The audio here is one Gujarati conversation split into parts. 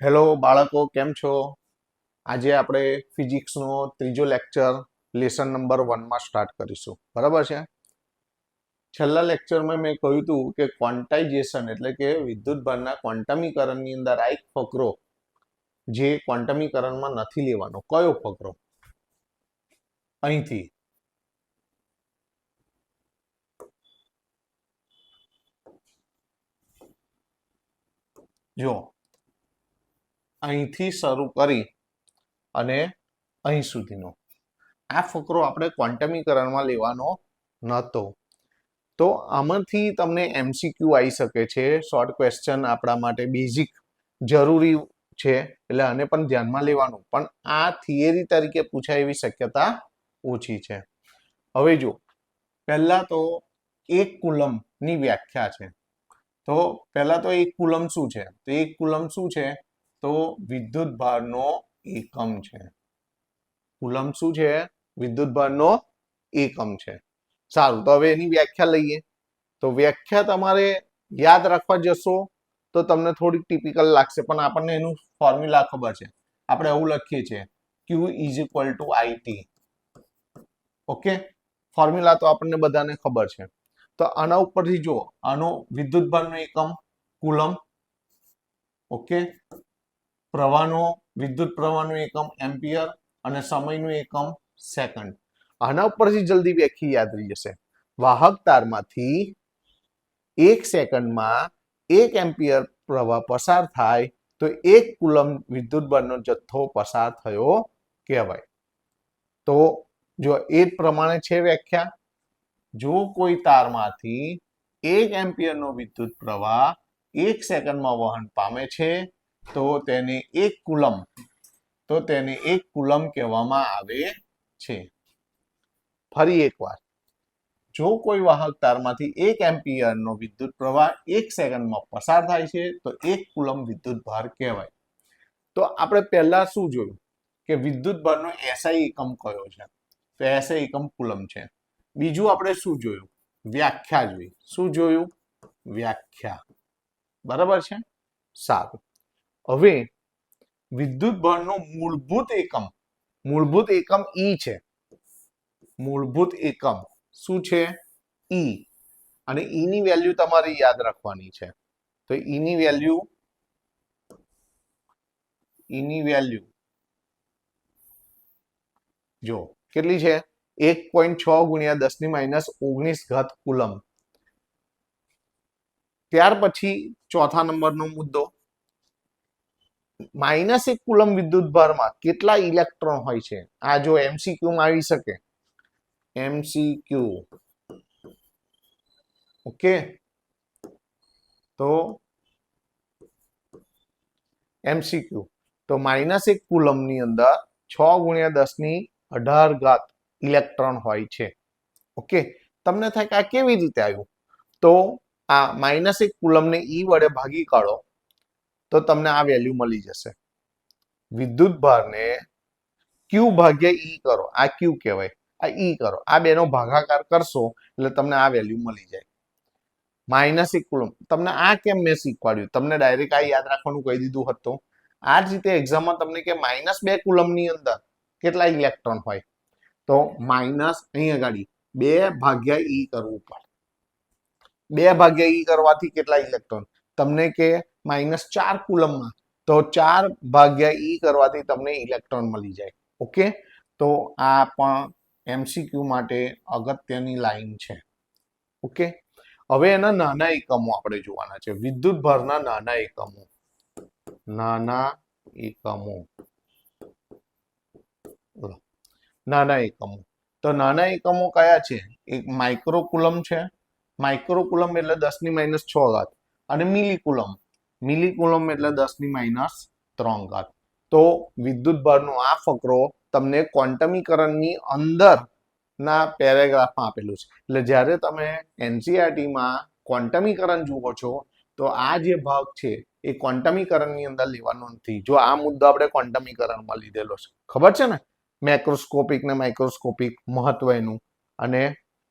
હેલો બાળકો, કેમ છો? આજે આપણે ફિઝિક્સનો ત્રીજો લેક્ચર લેસન નંબર 1 માં સ્ટાર્ટ કરીશું. બરાબર છે? છેલ્લા લેક્ચરમાં મેં કહ્યું હતું કે ક્વોન્ટાઇઝેશન એટલે કે વિદ્યુતભારના ક્વોન્ટમીકરણની અંદર આ એક ફકરો જે ક્વોન્ટમીકરણમાં નથી લેવાનો. કયો ફકરો? અહીંથી જો, અહીંથી શરૂ કરી અને અહીં સુધીનો આ ફકરો આપણે ક્વોન્ટમીકરણમાં લેવાનો નહોતો. તો આમાંથી તમને MCQ આવી શકે છે. શોર્ટ ક્વેશ્ચન આપણા માટે બેઝિક જરૂરી છે, એટલે આને પણ ધ્યાનમાં લેવાનું. પણ આ થિયરી તરીકે પૂછાય એવી શક્યતા ઓછી છે. હવે જો, પહેલા તો એક કુલમની વ્યાખ્યા છે. તો પહેલા તો એક કુલમ શું છે? તો એક કુલમ શું છે? તો વિદ્યુતભારનો એકમ છે. કુલમ શું છે? વિદ્યુતભારનો એકમ છે. સારું, તો હવે એની વ્યાખ્યા લઈએ. તો વ્યાખ્યા તમારે યાદ રાખવા જશો તો તમને થોડીક ટિપિકલ લાગશે, પણ આપણને એનું ફોર્મ્યુલા ખબર છે. આપણે એવું લખીએ છીએ, Q is equal to IT. Okay, formula તો આપણને બધાને ખબર છે. તો આના ઉપરથી જો, આનો વિદ્યુતભારનો એકમ કુલમ, ઓકે, પ્રવાહનો વિદ્યુત પ્રવાહનો એકમ એમ્પિયર અને સમયનો એકમ સેકન્ડ. આના ઉપરથી જલ્દી વ્યાખ્યા યાદ રહી જશે. વાહક તારમાંથી 1 સેકન્ડમાં 1 એમ્પિયર પ્રવાહ પસાર થાય તો 1 કુલમ વિદ્યુતભારનો જથ્થો પસાર થયો કહેવાય. તો જો એ જ પ્રમાણે છે વ્યાખ્યા. જો કોઈ તારમાંથી 1 એમ્પિયરનો વિદ્યુત પ્રવાહ 1 સેકન્ડમાં વહન પામે છે તો તેને 1 કુલમ કહેવામાં આવે છે. ફરી એકવાર, જો કોઈ વાહક તારમાંથી 1 એમ્પિયરનો વિદ્યુત પ્રવાહ 1 સેકન્ડમાં પસાર થાય છે તો 1 કુલમ વિદ્યુતભાર કહેવાય. તો આપણે પહેલા શું જોયું કે વિદ્યુતભારનો SI એકમ કયો છે? તો SI એકમ કુલમ છે. બીજું આપણે શું જોયું? વ્યાખ્યા જોઈ. શું જોયું? વ્યાખ્યા. બરાબર છે? સારું. હવે વિદ્યુતભારનો મૂળભૂત એકમ E છે. મૂળભૂત એકમ શું છે? E. અને E ની વેલ્યુ તમારે યાદ રાખવાની છે. તો E ની વેલ્યુ જો કેટલી છે? 1.6 ગુણ્યા 10⁻⁹ કુલમ. ત્યાર પછી ચોથા નંબરનો મુદ્દો, -1 કુલમ વિદ્યુતભારમાં કેટલા ઇલેક્ટ્રોન હોય છે? આ જો MCQ માં આવી શકે. MCQ, okay. તો MCQ તો -1 કુલમની અંદર 6 ગુણ્યા 10⁸ ઇલેક્ટ્રોન હોય છે. ઓકે, તમને થાય કે આ કેવી રીતે આવ્યું? તો આ -1 કુલમને E વડે ભાગી કાઢો તો તમને આ વેલ્યુ મળી જશે. વિદ્યુતભારને Q ભાગ્યા E કરો, આ Q કહેવાય, આ E કરો, આ બેનો ભાગાકાર કરશો એટલે તમને આ વેલ્યુ મળી જાય. -1 કુલમ. તમને આ કેમ મેં શીખવાડ્યું? તમને ડાયરેક્ટ આ યાદ રાખવાનું કહી દીધું હતું. આ જ રીતે એક્ઝામમાં તમને કે -2 કુલમની અંદર કેટલા ઇલેક્ટ્રોન હોય? તો માઇનસ અહીંયા ગાડી 2 ભાગ્યા E કરવું પડે. 2 ભાગ્યા E કરવાથી કેટલા ઇલેક્ટ્રોન? તમને કે -4 કુલમમાં તો 4 ભાગ્યા E કરવાથી તમને ઇલેક્ટ્રોન મળી જાય. ઓકે, તો આ પણ MCQ માટે અગત્યની લાઈન છે. ઓકે, હવે એના નાના એકમો આપણે જોવાના છે. વિદ્યુતભારના નાના એકમો. નાના એકમો તો નાના એકમો કયા છે? એક માઇક્રોકુલમ છે. માઇક્રોકુલમ એટલે 10⁻⁶ અને મિલીકુલમ એટલે 10⁻³ તો વિદ્યુતભારનો આ ફકરો તમને ક્વોન્ટમીકરણની અંદર ના પેરેગ્રાફમાં આપેલું છે. એટલે જ્યારે તમે NCERT માં ક્વોન્ટમીકરણ જુઓ છો તો આ જે ભાગ છે એ ક્વોન્ટમીકરણની અંદર લેવાનો નથી. જો આ મુદ્દો આપણે ક્વોન્ટમીકરણમાં લીધેલો છે, ખબર છે ને, મેક્રોસ્કોપિક ને માઇક્રોસ્કોપિક મહત્વ એનું, અને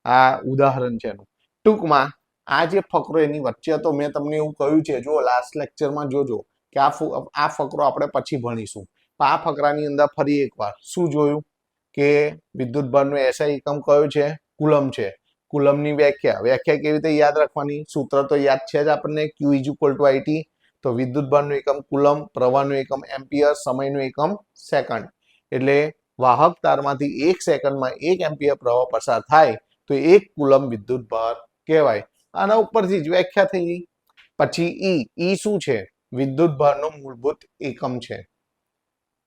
આ ઉદાહરણ છે એનું. ટૂંકમાં આ જે ફકરો એની વચ્ચે હતો, મેં તમને એવું કહ્યું છે, જો લાસ્ટ લેક્ચરમાં જોજો કે આ ફકરો આપણે પછી ભણીશું. પણ આ ફકરાની અંદર ફરી એકવાર શું જોયું કે વિદ્યુત ભારનો એસઆઈ એકમ કયો છે? કુલમ છે. કુલમની વ્યાખ્યા કેવી રીતે યાદ રાખવાની? સૂત્ર તો યાદ છે જ આપણને, Q = IT. તો વિદ્યુત ભારનું એકમ કુલમ, પ્રવાહનું એકમ એમ્પિયર, સમયનું એકમ સેકન્ડ. એટલે વાહક તારમાંથી 1 સેકન્ડમાં 1 એમ્પિયર પ્રવાહ પસાર થાય તો 1 કુલમ વિદ્યુત ભાર કહેવાય. આના ઉપરથી જ વ્યાખ્યા થઈ ગઈ. પછી ઈ શું છે? વિદ્યુત ભારનો મૂળભૂત એકમ છે.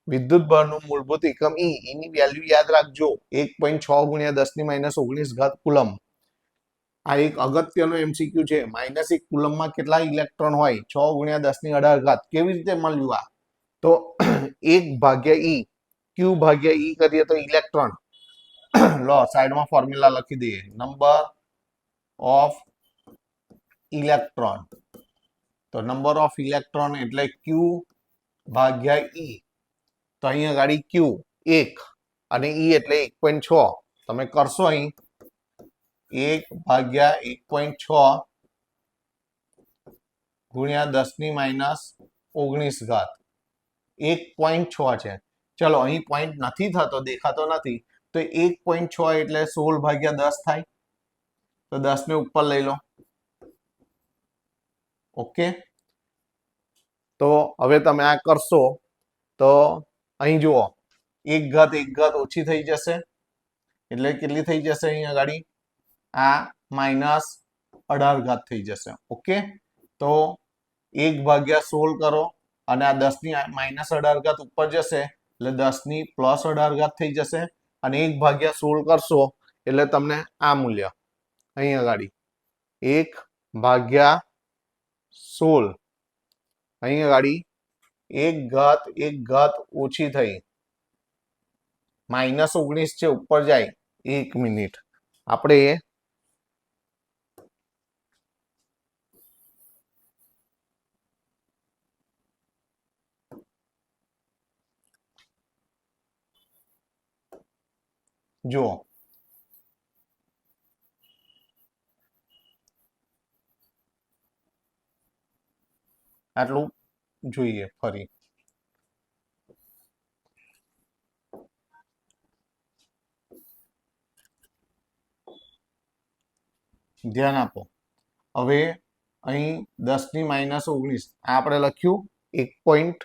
વિદ્યુત ભારનું મૂળભૂત એકમ ઈની વેલ્યુ યાદ રાખજો, 1.6 × 10⁻−19 કુલમ. આ એક અગત્યનો એમસીક્યુ છે. -1 કુલમમાં કેટલા ઇલેક્ટ્રોન હોય? 6 × 1018. કેવી રીતે મળ્યું આ? તો 1/E, Q/E કરીએ તો ઇલેક્ટ્રોન. લો સાઈડમાં ફોર્મ્યુલા લખી દઈએ, નંબર ઓફ ઇલેક્ટ્રોન. તો નંબર ઓફ ઇલેક્ટ્રોન એટલે Q/E. તો અહીંયા ગાડી Q 1 અને E એટલે 1.6. તમે કરશો અહીં 1/1.6 × 10⁻−19. 1.6 છે. ચલો અહીં પોઈન્ટ નથી થતો, દેખાતો નથી, તો 1.6 એટલે 16/10 થાય. તો 10 ને ઉપર લઈ લો. ઓકે, તો હવે તમે આ કરશો તો અહીં જુઓ 1 ઘાત ઓછી થઈ જશે. એટલે કેટલી થઈ જશે? અહીંયા ગાડી આ -18 થઈ જશે. ઓકે, તો 1/16 કરો અને આ 10 ની -18 ઉપર જશે એટલે 10 ની +18 થઈ જશે. અને 1/16 કરશો એટલે તમને આ મૂલ્ય અહીંયા ગાડી 1/16. અહીંયા ગાડી 1 ઘાત ઓછી થઈ, -19 છે, ઉપર જાય. 1 મિનિટ, આપણે જુઓ આટલું જોઈએ. ફરી ધ્યાન આપો. હવે અહીં 10 ની -19 આપણે લખ્યું 1.6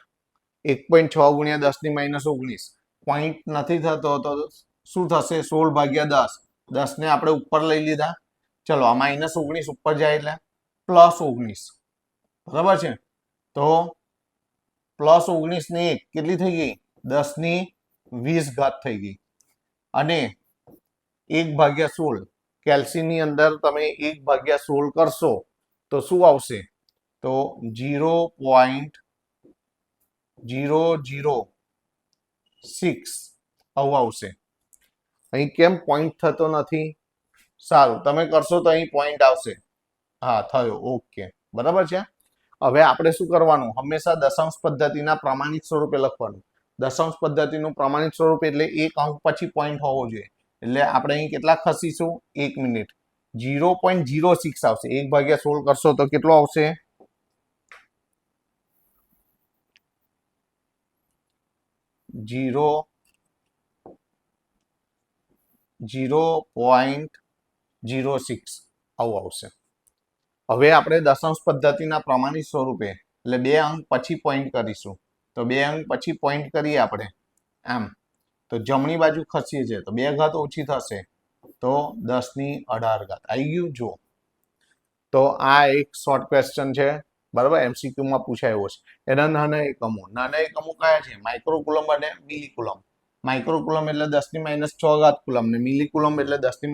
× 10⁻19. પોઈન્ટ નથી થતો તો શું થશે? 16/10. 10 ને આપણે ઉપર લઈ લીધા. ચલો આ -19 ઉપર જાય એટલે +19. બરાબર છે? તો +19 ને 1 કેટલી થઈ ગઈ? 10 ની 20 થઈ ગઈ. અને 1/16 કેલ્સી ની અંદર તમે 1/16 કરશો તો શું આવશે? તો 0.006 આવું આવશે. અહીં કેમ પોઈન્ટ થતો નથી? સારું, તમે કરશો તો અહીં પોઈન્ટ આવશે. હા, થયો. ઓકે, બરાબર છે. હવે આપણે શું કરવાનું? હંમેશા દશાંશ પદ્ધતિના પ્રમાણિત સ્વરૂપે લખવાનું. દશાંશ પદ્ધતિનું પ્રમાણિત સ્વરૂપ એટલે 1 અંક પછી પોઈન્ટ હોવો જોઈએ. એટલે આપણે અહીં કેટલા ખસીશું? 1 મિનિટ. 0.06 આવશે. 1/16 કરશો તો કેટલો આવશે? 0.06 આવું આવશે. હવે આપણે દશાંશ પદ્ધતિના પ્રમાણિત સ્વરૂપે એટલે 2 અંક પછી પોઈન્ટ કરીશું. તો 2 અંક પછી પોઈન્ટ કરીએ આપણે આમ, તો જમણી બાજુ ખસીએ છીએ તો 2 ઘાત ઓછી થશે, તો 10 ની 18 આવી ગયું. જુઓ, તો આ એક શોર્ટ ક્વેશ્ચન છે, બરાબર, MCQ માં પૂછાયો છે. એના નાના એકમો કયા છે? માઇક્રોકુલમ અને મિલીકુલમ. માઇક્રોકુલમ એટલે 10 ની -6 કુલમ ને મિલીકુલમ એટલે 10 ની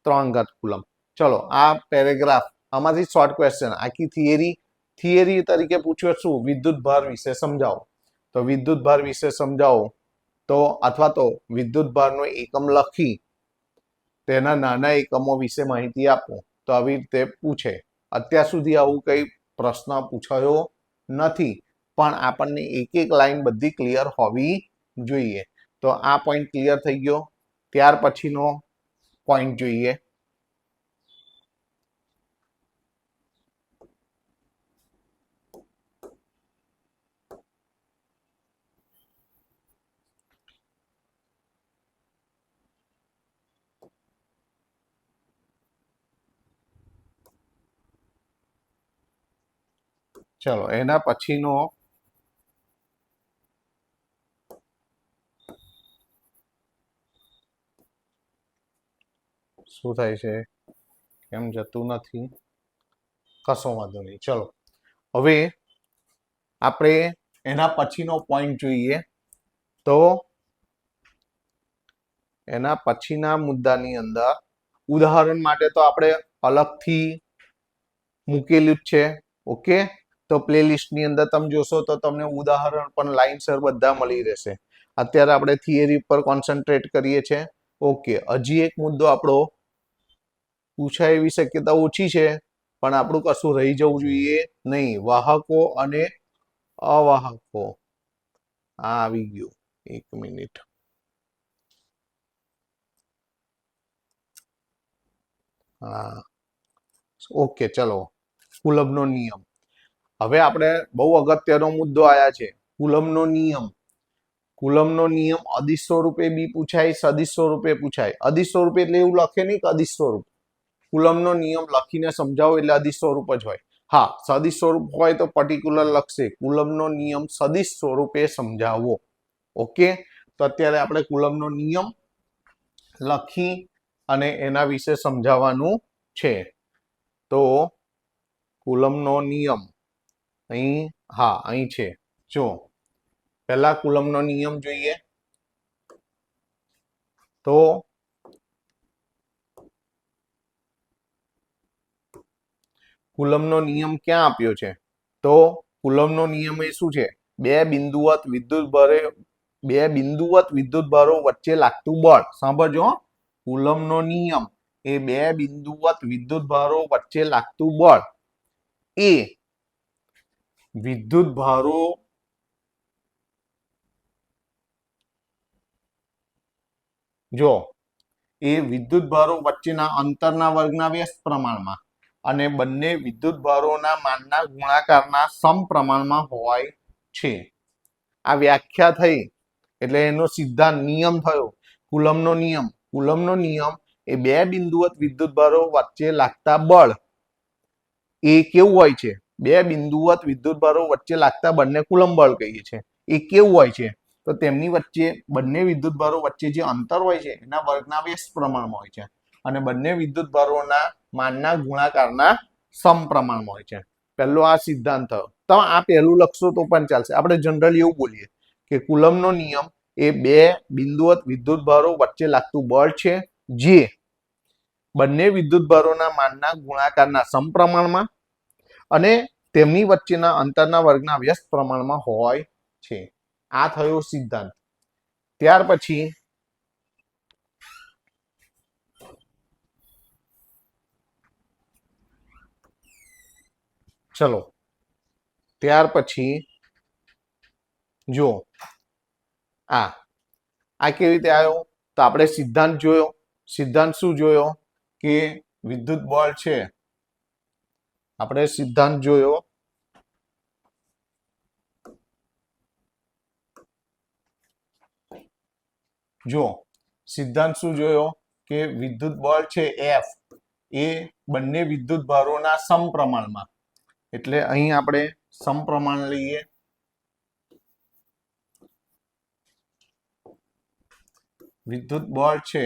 -3 કુલમ. ચલો આ પેરેગ્રાફ આમાંથી શોર્ટ ક્વેશ્ચન, આખી થિયરી તરીકે પૂછ્યો શું? વિદ્યુત ભાર વિશે સમજાવો. તો વિદ્યુત ભાર વિશે સમજાવો તો અથવા તો વિદ્યુત ભારનો એકમ લખી તેના નાના એકમો વિશે માહિતી આપો તો આવી રીતે પૂછે. અત્યાર સુધી આવું કઈ પ્રશ્ન પૂછાયો નથી, પણ આપણને એક લાઈન બધી ક્લિયર હોવી જોઈએ. તો આ પોઈન્ટ ક્લિયર થઈ ગયો. ત્યાર પછીનો પોઈન્ટ જોઈએ. ચલો એના પછીનો શું થાય છે, કેમ જતું નથી, કશો વાંધો નહીં. ચલો હવે આપણે એના પછીનો પોઈન્ટ જોઈએ. તો એના પછીના મુદ્દાની અંદર ઉદાહરણ માટે તો આપણે અલગથી મૂકેલું જ છે. ઓકે, તો પ્લેલિસ્ટની અંદર તમે જોશો તો તમને ઉદાહરણ પણ લાઈનસર બધા મળી રહેશે. અત્યારે આપણે થિયરી પર કોન્સન્ટ્રેટ કરીએ છીએ. ઓકે, હજી એક મુદ્દો આપણો પૂછાય એવી શક્યતા ઓછી છે, પણ આપણું કશું રહી જવું જોઈએ નહીં. વાહકો અને અવાહકો, આ આવી ગયું. 1 મિનિટ. હા, ઓકે, ચલો. કુલમનો નિયમ. હવે આપણે બહુ અગત્યનો મુદ્દો આયા છે, કુલમનો નિયમ. કુલમનો નિયમ અદિશ સ્વરૂપે બી પૂછાય, સદિશ સ્વરૂપે પૂછાય. અદિશ સ્વરૂપે એટલે એવું લખે નહીં કે અદિશ સ્વરૂપ. કુલમનો નિયમ લખીને સમજાવો એટલે અદિશ સ્વરૂપ જ હોય. હા, સદિશ સ્વરૂપ હોય તો પર્ટિક્યુલર લખશે કુલમનો નિયમ સદિશ સ્વરૂપે સમજાવો. ઓકે, તો અત્યારે આપણે કુલમનો નિયમ લખી અને એના વિશે સમજાવવાનું છે. તો કુલમનો નિયમ અહીં, હા અહીં છે. જો પહેલા કુલમનો નિયમ જોઈએ. તો કુલમનો નિયમ ક્યાં આપ્યો છે? તો કુલમનો નિયમ એ શું છે? બે બિંદુવત વિદ્યુત ભારો વચ્ચે લાગતું બળ. સાંભળજો, કુલમનો નિયમ એ બે બિંદુવત વિદ્યુત ભારો વચ્ચે લાગતું બળ એ વિદ્યુત ભારો જો એ વિદ્યુત ભારો વચ્ચેના અંતરના વર્ગના વ્યસ્ત પ્રમાણમાં અને બંને વિદ્યુત ભારોના માનના ગુણાકારના સમપ્રમાણમાં હોય છે. આ વ્યાખ્યા થઈ એટલે એનો સિદ્ધાંત નિયમ થયો કુલમનો નિયમ. કુલમનો નિયમ એ બે બિંદુવત વિદ્યુત ભારો વચ્ચે લાગતા બળ એ કેવું હોય છે? બે બિંદુવત વિદ્યુત ભારો વચ્ચે લાગતા બળને કુલમ બળ કહીએ છીએ. એ કેવું હોય છે? તો તેમની વચ્ચે બંને વિદ્યુત ભારો વચ્ચે જે અંતર હોય છે એના વર્ગના વ્યસ્ત પ્રમાણમાં હોય છે અને બંને વિદ્યુત ભારોના માનના ગુણાકારના સમપ્રમાણમાં હોય છે. પહેલો આ સિદ્ધાંત થયો. તો આ પહેલું લખશો તો પણ ચાલશે. આપણે જનરલી એવું બોલીએ કે કુલમનો નિયમ એ બે બિંદુવત વિદ્યુત ભારો વચ્ચે લાગતું બળ છે જે બંને વિદ્યુત ભારોના માનના ગુણાકારના સમપ્રમાણમાં અને તેમની વચ્ચેના અંતરના વર્ગના વ્યસ્ત પ્રમાણમાં હોય છે. આ થયો સિદ્ધાંત. ત્યાર પછી ચલો ત્યાર પછી જો આ કેવી રીતે આવ્યો? તો આપણે સિદ્ધાંત જોયો. સિદ્ધાંત શું જોયો? કે વિદ્યુત બળ છે. આપણે સિદ્ધાંત જોયો જો સિદ્ધાંત શું જોયો? કે વિદ્યુત બળ છે F એ બંને વિદ્યુત ભારોના સમપ્રમાણમાં, એટલે અહીં આપણે સમપ્રમાણ લઈએ. વિદ્યુત બળ છે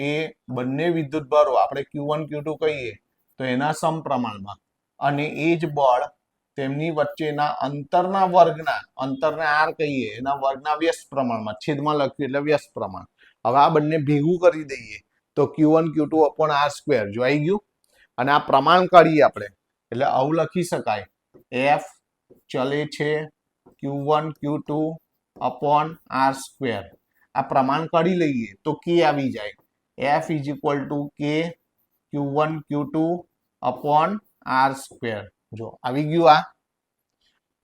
એ બંને વિદ્યુત ભારો આપણે Q1 Q2 કહીએ તો એના સમપ્રમાણમાં અને એ જ બળ તેમની વચ્ચેના અંતરના વર્ગના, અંતરને R કહીએ, એના વર્ગના વ્યસ્ત પ્રમાણમાં, છેદમાં લખ્યું એટલે વ્યસ્ત પ્રમાણ. હવે આ બંને ભેગું કરી દઈએ તો Q1 Q2 upon R² જો આવી ગયું. અને આ પ્રમાણ કાઢીએ આપણે એટલે આવું લખી શકાય F ચલે છે Q1 Q2 upon R². આ પ્રમાણ કાઢી લઈએ તો K આવી જાય. F is equal to K Q1 Q2 upon R². જો આવી ગયું આ.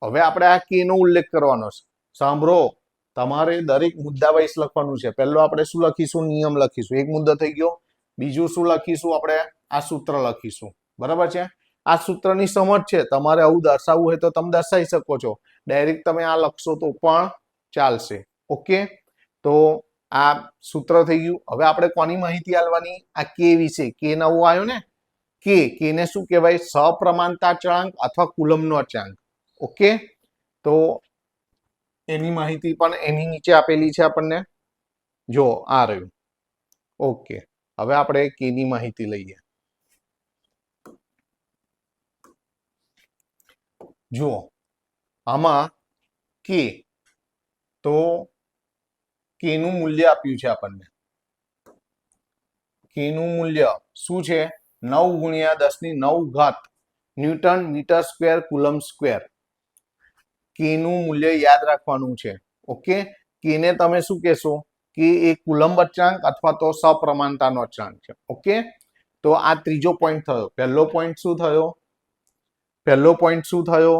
હવે આપણે આ K નો ઉલ્લેખ કરવાનો છે. સાંભળો, તમારે દરેક મુદ્દા વાઇઝ લખવાનું છે. પહેલો આપણે શું લખીશું? નિયમ લખીશું. એક મુદ્દો થઈ ગયો. બીજું શું લખીશું? આપણે આ સૂત્ર લખીશું. બરાબર છે? આ સૂત્રની સમજ છે. તમારે આવું દર્શાવવું હોય તો તમે દર્શાવી શકો છો. ડાયરેક્ટ તમે આ લખશો તો પણ ચાલશે. ઓકે, તો આ સૂત્ર થઈ ગયું. હવે આપણે કોની માહિતી આલવાની? આ K વિશે. K નવો આવ્યો ને, K ને શું કહેવાય? સપ્રમાણતા અચળાંક અથવા કુલમનો અચળાંક. ઓકે, તો એની માહિતી પણ એની નીચે આપેલી છે આપણને, જો આ રહ્યું. ઓકે, હવે આપણે કે ની માહિતી લઈએ. જુઓ આમાં કે, તો કે નું મૂલ્ય આપ્યું છે આપણને. કે નું મૂલ્ય શું છે? 9 × 10⁹ newton metre square coulomb square. કે નું મૂલ્ય યાદ રાખવાનું છે. ઓકે, કે ને તમે શું કહેશો? કે એ કુલમ્બ અચળાંક અથવા તો સપ્રમાણતાનો અચળાંક છે. ઓકે, તો આ ત્રીજો પોઈન્ટ થયો. પહેલો પોઈન્ટ શું થયો? પહેલો પોઈન્ટ શું થયો?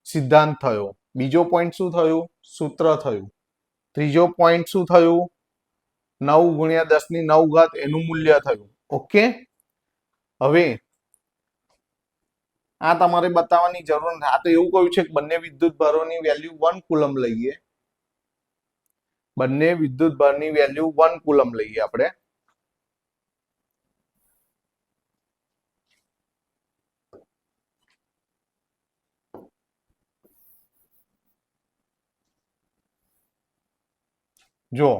સિદ્ધાંત થયો. બીજો પોઈન્ટ શું થયું? સૂત્ર થયું. ત્રીજો પોઈન્ટ શું થયું? 9 × 10⁹ એનું મૂલ્ય થયું. ઓકે, હવે આ તમારે બતાવવાની જરૂર નથી. આ તો એવું કહ્યું છે કે બંને વિદ્યુત ભારોની વેલ્યુ 1 કુલમ લઈએ. બંને વિદ્યુત ભારની વેલ્યુ 1 કુલમ લઈએ આપણે. જો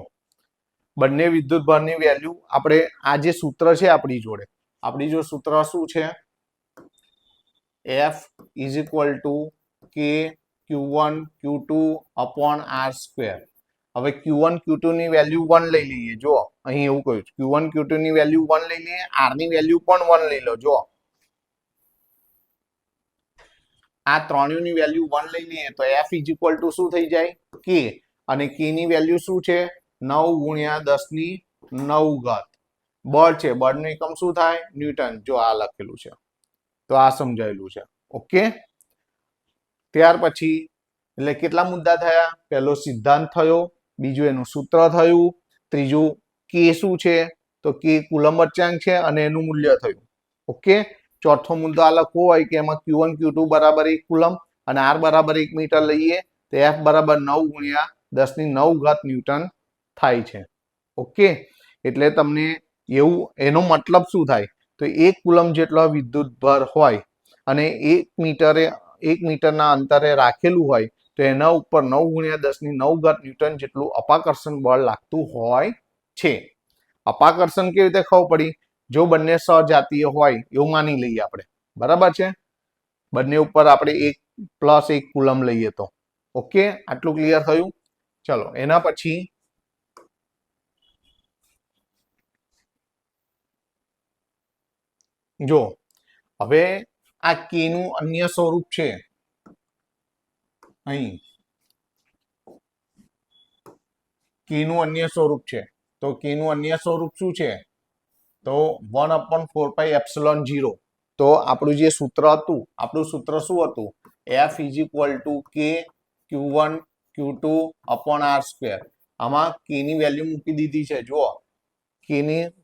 બંને વિદ્યુત ભારની વેલ્યુ આપણે, આ જે સૂત્ર છે આપણી જોડે, આપણી જો સૂત્ર શું છે? F = K Q1 Q2 / R². હવે Q1 Q2 ની વેલ્યુ 1 લઈ લઈએ. જો અહીં એવું કહ્યું છે, Q1 Q2 ની વેલ્યુ 1 લઈ લઈએ, R ની વેલ્યુ પણ 1 લઈ લો. જો આ ત્રણેયની વેલ્યુ 1 લઈ લઈએ તો F = શું થઈ જાય? K. અને K ની વેલ્યુ શું છે? 9 × 10⁹ બળ છે. બળનો એકમ શું થાય? ન્યૂટન. જો આ લખેલું છે, તો આ સમજાયેલું છે. ઓકે, ત્યાર પછી એટલે કેટલા મુદ્દા થયા? પહેલો સિદ્ધાંત થયો, બીજું એનું સૂત્ર થયું, ત્રીજું કે શું છે? તો કે કુલમ્બ અચળાંક છે અને એનું મૂલ્ય થયું. ઓકે, ચોથો મુદ્દો આ લખવો હોય કે એમાં Q1 Q2 = 1 કુલમ અને R = 1 મીટર લઈએ તો F = 9 × 10⁹ ન્યૂટન થાય છે. ઓકે, એટલે તમને એવું, એનો મતલબ શું થાય? તો 1 કુલમ જેટલો વિદ્યુત ભાર હોય અને 1 મીટરના અંતરે રાખેલું હોય તો એના ઉપર 9 × 10⁹ ન્યૂટન જેટલું અપાકર્ષણ બળ લાગતું હોય છે. અપાકર્ષણ કેવી રીતે ખબર પડી? જો બંને સજાતીય હોય એવું માની લઈએ આપણે. બરાબર છે? બંને ઉપર આપણે 1 + 1 કુલમ લઈએ તો. ઓકે, આટલું ક્લિયર થયું? ચલો એના પછી જો હવે આ કે નું અન્ય સ્વરૂપ છે. અહીં કે નું અન્ય સ્વરૂપ છે. તો કે નું અન્ય સ્વરૂપ શું છે? તો 1/4πε0. તો આપણું જે સૂત્ર હતું, આપણું સૂત્ર શું હતું? F = K Q1 Q2 / R². આમાં કે ની વેલ્યુ મૂકી દીધી છે. જુઓ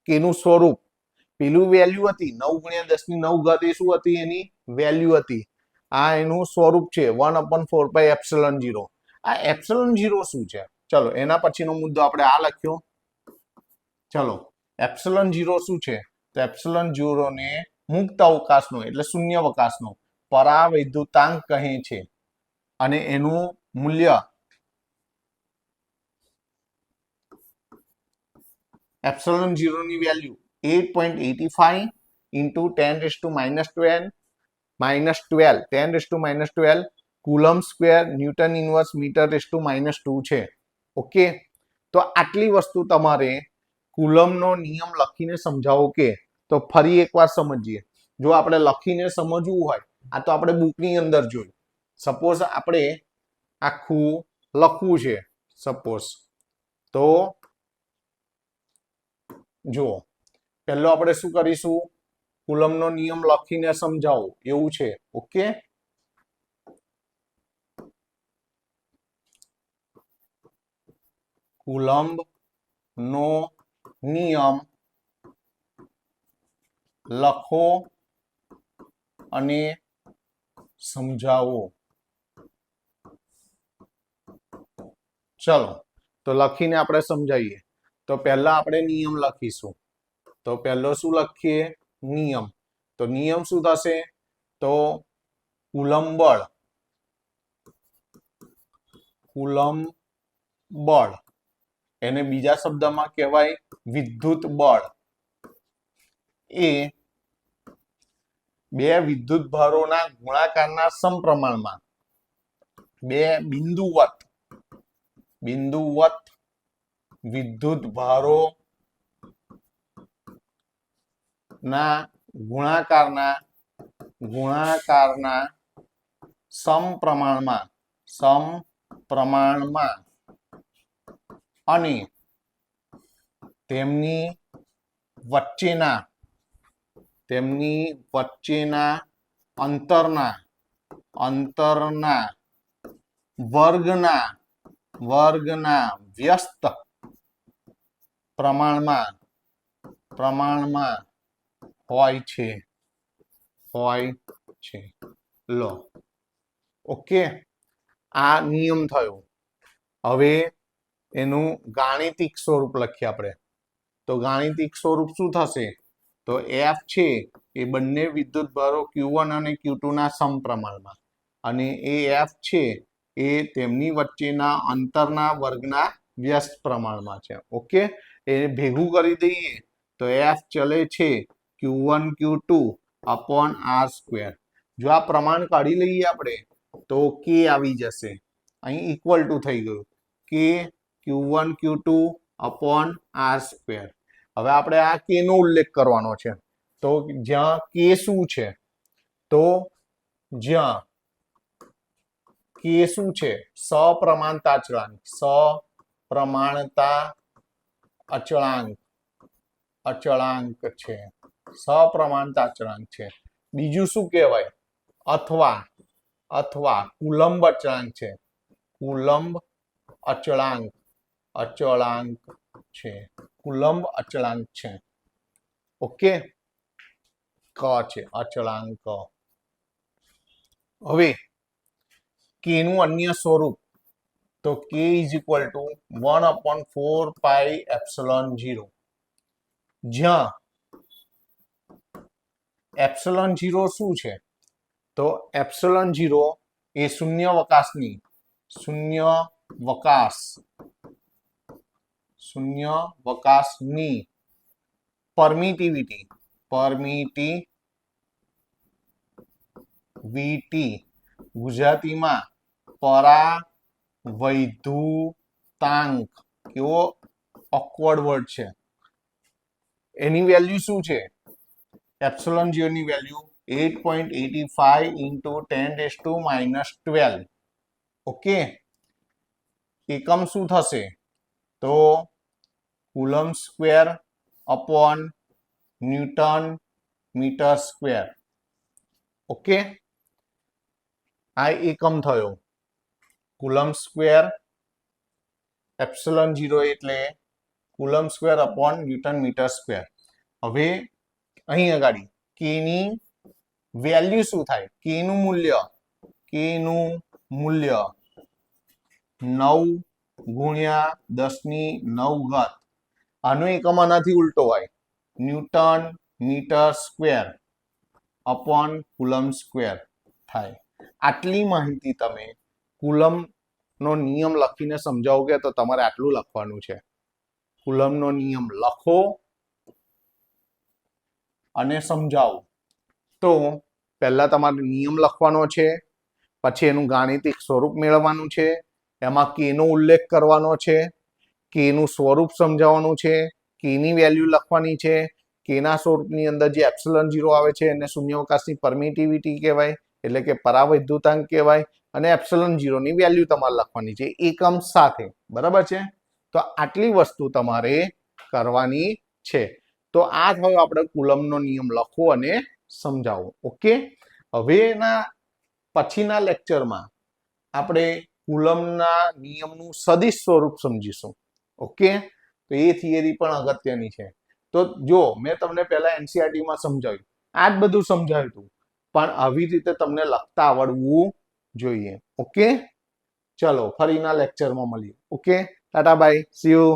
કે નું સ્વરૂપ, પેલું વેલ્યુ હતી 9 × 10⁹ એ શું હતી? એની વેલ્યુ હતી. આ એનું સ્વરૂપ છે 1/4πε0. આ ε0 શું છે? ચલો એના પછીનો મુદ્દો આપણે આ લખ્યો. ચલો ε0 શું છે? તો ε0 ને મુક્ત અવકાશનો એટલે શૂન્યાવકાશનો પરાવૈદ્યુતાંક કહે છે અને એનું મૂલ્ય ε0 ની value 8.85 × 10⁻12 coulomb square newton inverse metre છે. ઓકે, તો આટલી વસ્તુ તમારે કુલમનો નિયમ લખીને સમજાવો કે, તો ફરી એકવાર સમજીએ. જો આપણે લખીને સમજવું હોય, આ તો આપણે બુકની અંદર જોયું. સપોઝ આપણે આખું લખવું છે, સપોઝ, તો જુઓ પહેલો આપણે શું કરીશું? કુલમનો નિયમ લખીને સમજાવો એવું છે. ઓકે, કુલમ્બનો નિયમ લખો અને સમજાવો. ચલો તો લખીને આપણે સમજાવીએ. તો પહેલા આપણે નિયમ લખીશું. તો પહેલો શું લખીએ? નિયમ. તો નિયમ શું થશે? તો કુલમ્બ બળ કુલમ બળ, એને બીજા શબ્દમાં કહેવાય વિદ્યુત બળ, એ બે વિદ્યુત ભારોના ગુણાકારના સમપ્રમાણમાં બે બિંદુવત વિદ્યુત ભારો ના ગુણાકારના સમપ્રમાણમાં અને તેમની વચ્ચેના અંતરના વર્ગના વ્યસ્ત પ્રમાણમાં હોય છે. લો, ઓકે, આ નિયમ થયો. હવે એનું ગાણિતિક સ્વરૂપ લખીએ આપણે. તો ગાણિતિક સ્વરૂપ શું થશે? તો F છે એ બંને વિદ્યુત ભારો Q1 અને Q2 ના સમપ્રમાણમાં, અને એ F છે એ તેમની વચ્ચેના અંતરના વર્ગના વ્યસ્ત પ્રમાણમાં છે. ઓકે, એ ભેગું કરી દઈએ તો F ચલે છે Q1 Q2 અપોન R². જો આ પ્રમાણ કાઢી લઈએ આપણે તો K આવી જશે, અહીં ઇક્વલ ટુ થઈ ગયું K Q1 Q2 upon R². હવે આપણે આ K નો ઉલ્લેખ કરવાનો છે. તો જ્યાં K શું છે? તો જ્યાં K શું છે? સપ્રમાણતા અચળાંક છે. સપ્રમાણતા અચળાંક છે. બીજું શું કહેવાય? અથવા કુલંબ અચળાંક છે. કુલંબ અચળાંક છે. કુલંબ અચળાંક છે. ઓકે, ક છે અચળાંક. હવે K નું અન્ય સ્વરૂપ, તો K ઇઝ ઇક્વલ ટુ 1/4πε0, જ્યાં ε0 શું છે? તો ε0 એ શૂન્યાવકાશની પરમિટિવિટી, ગુજરાતીમાં પરાવૈદ્યુતાંક. કેવો ઓકવર્ડ વર્ડ છે. એની વેલ્યુ શું છે? ε0 ની વેલ્યુ 8.85 × 10⁻⁻12. ઓકે, એકમ શું થશે? તો coulomb square upon newton metre square. Okay, આ એકમ થયો. કુલમ સ્ક્વેર ε0 એટલે coulomb square upon newton metre square. હવે અહીં આગળ K ની વેલ્યુ શું થાય? K નું મૂલ્ય 9 ગુણ્યા 10⁹. આનો એકમ આનાથી ઉલટો હોય, newton metre square upon coulomb square થાય. આટલી માહિતી તમે કુલમ નો નિયમ લખીને સમજાવોગે તો તમારે આટલું લખવાનું છે. કુલમ નો નિયમ લખો અને સમજાવો. તો પહેલા તમારે નિયમ લખવાનો છે, પછી એનું ગાણિતિક સ્વરૂપ મેળવવાનું છે, એમાં K નો ઉલ્લેખ કરવાનો છે, K નું સ્વરૂપ સમજાવવાનું છે, K ની વેલ્યુ લખવાની છે, K ના સ્વરૂપની અંદર જે ε0 આવે છે એને શૂન્યાવકાશની પરમિટિવિટી કહેવાય, એટલે કે પરાવૈદ્યુતાંક કહેવાય, અને ε0 ની વેલ્યુ તમારે લખવાની છે એકમ સાથે. બરાબર છે? તો આટલી વસ્તુ તમારે કરવાની છે. તો આ થયો આપણે કુલમનો નિયમ લખો અને સમજાવો. ઓકે, હવેના પછીના લેક્ચરમાં આપણે કુલમના નિયમનું સદિશ સ્વરૂપ સમજીશું. ઓકે, તો એ થિયરી પણ અગત્યની છે. તો જો મેં તમને પહેલા એનસીઆરટીમાં સમજાવ્યું, આ જ બધું સમજાવ્યું હતું, પણ આવી રીતે તમને લખતા આવડવું જોઈએ. ઓકે, ચલો ફરીના લેક્ચરમાં મળીએ. Okay, Tata by, C you.